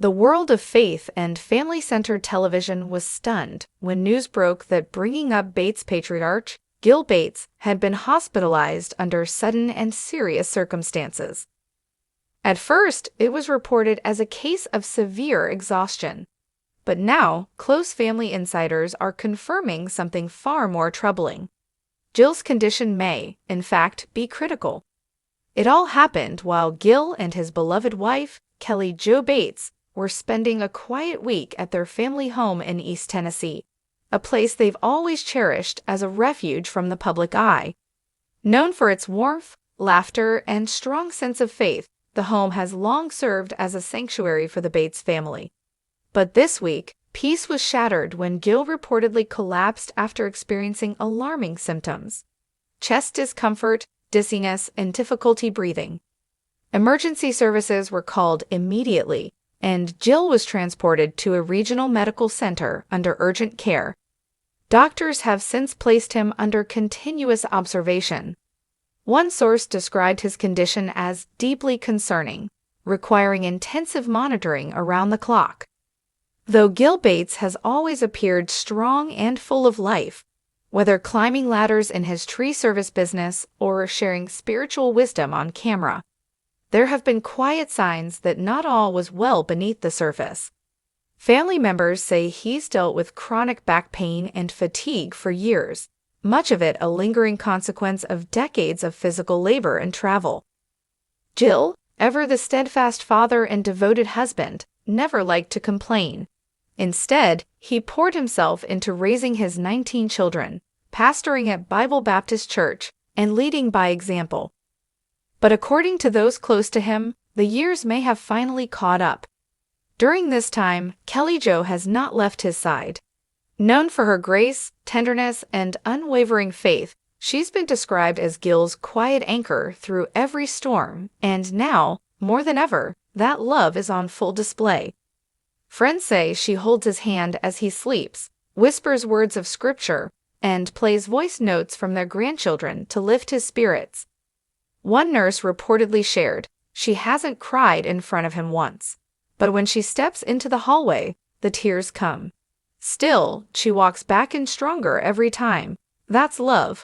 The world of faith and family-centered television was stunned when news broke that Bringing Up Bates patriarch Gil Bates had been hospitalized under sudden and serious circumstances. At first, it was reported as a case of severe exhaustion. But now, close family insiders are confirming something far more troubling. Gil's condition may, in fact, be critical. It all happened while Gil and his beloved wife, Kelly Jo Bates, were spending a quiet week at their family home in East Tennessee, a place they've always cherished as a refuge from the public eye. Known for its warmth, laughter, and strong sense of faith, the home has long served as a sanctuary for the Bates family. But this week, peace was shattered when Gil reportedly collapsed after experiencing alarming symptoms: chest discomfort, dizziness, and difficulty breathing. Emergency services were called immediately, and Gil was transported to a regional medical center under urgent care. Doctors have since placed him under continuous observation. One source described his condition as deeply concerning, requiring intensive monitoring around the clock. Though Gil Bates has always appeared strong and full of life, whether climbing ladders in his tree service business or sharing spiritual wisdom on camera, there have been quiet signs that not all was well beneath the surface. Family members say he's dealt with chronic back pain and fatigue for years, much of it a lingering consequence of decades of physical labor and travel. Gil, ever the steadfast father and devoted husband, never liked to complain. Instead, he poured himself into raising his 19 children, pastoring at Bible Baptist Church, and leading by example. But according to those close to him, the years may have finally caught up. During this time, Kelly Jo has not left his side. Known for her grace, tenderness, and unwavering faith, she's been described as Gil's quiet anchor through every storm, and now, more than ever, that love is on full display. Friends say she holds his hand as he sleeps, whispers words of scripture, and plays voice notes from their grandchildren to lift his spirits. One nurse reportedly shared, she hasn't cried in front of him once, but when she steps into the hallway, the tears come. Still, she walks back in stronger every time. That's love.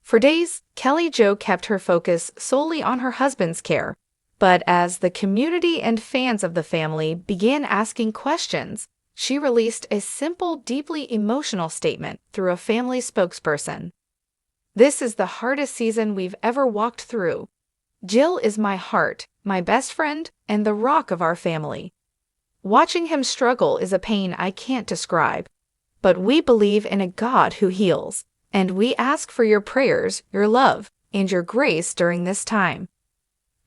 For days, Kelly Jo kept her focus solely on her husband's care. But as the community and fans of the family began asking questions, she released a simple, deeply emotional statement through a family spokesperson. "This is the hardest season we've ever walked through. Gil is my heart, my best friend, and the rock of our family. Watching him struggle is a pain I can't describe. But we believe in a God who heals, and we ask for your prayers, your love, and your grace during this time."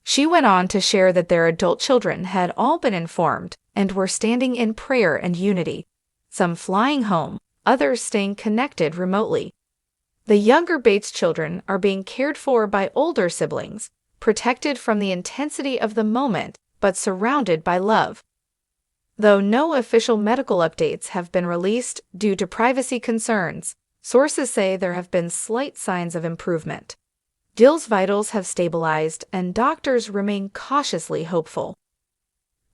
She went on to share that their adult children had all been informed and were standing in prayer and unity, some flying home, others staying connected remotely. The younger Bates children are being cared for by older siblings, protected from the intensity of the moment but surrounded by love. Though no official medical updates have been released due to privacy concerns, sources say there have been slight signs of improvement. Gil's vitals have stabilized, and doctors remain cautiously hopeful.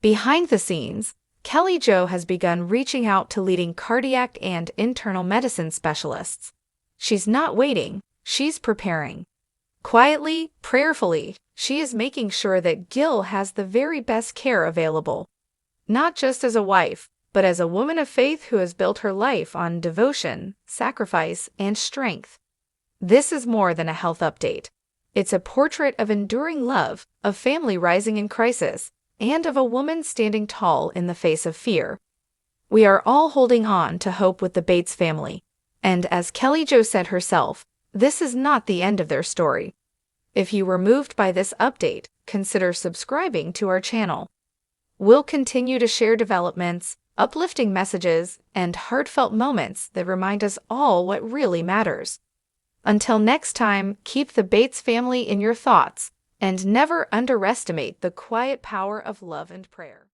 Behind the scenes, Kelly Jo has begun reaching out to leading cardiac and internal medicine specialists. She's not waiting, she's preparing. Quietly, prayerfully, she is making sure that Gil has the very best care available. Not just as a wife, but as a woman of faith who has built her life on devotion, sacrifice, and strength. This is more than a health update. It's a portrait of enduring love, of family rising in crisis, and of a woman standing tall in the face of fear. We are all holding on to hope with the Bates family. And as Kelly Jo said herself, this is not the end of their story. If you were moved by this update, consider subscribing to our channel. We'll continue to share developments, uplifting messages, and heartfelt moments that remind us all what really matters. Until next time, keep the Bates family in your thoughts, and never underestimate the quiet power of love and prayer.